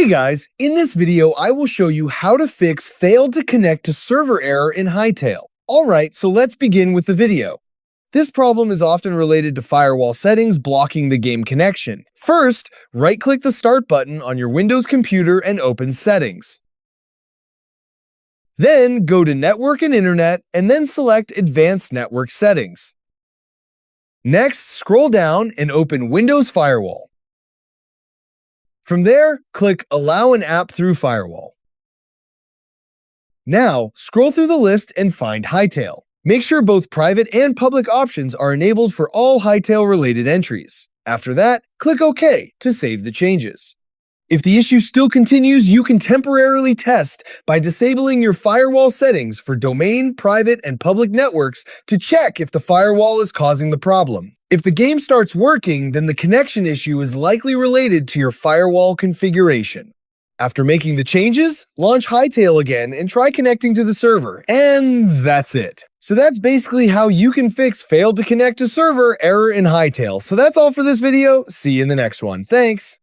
Hey guys, in this video I will show you how to fix failed to connect to server error in Hytale. Alright, so let's begin with the video. This problem is often related to firewall settings blocking the game connection. First, right-click the Start button on your Windows computer and open Settings. Then go to Network and Internet and then select Advanced Network Settings. Next, scroll down and open Windows Firewall. From there, click Allow an app through firewall. Now, scroll through the list and find Hytale. Make sure both private and public options are enabled for all Hytale-related entries. After that, click OK to save the changes. If the issue still continues, you can temporarily test by disabling your firewall settings for domain, private, and public networks to check if the firewall is causing the problem. If the game starts working, then the connection issue is likely related to your firewall configuration. After making the changes, launch Hytale again and try connecting to the server. And that's it. So that's basically how you can fix failed to connect to server error in Hytale. So that's all for this video. See you in the next one. Thanks.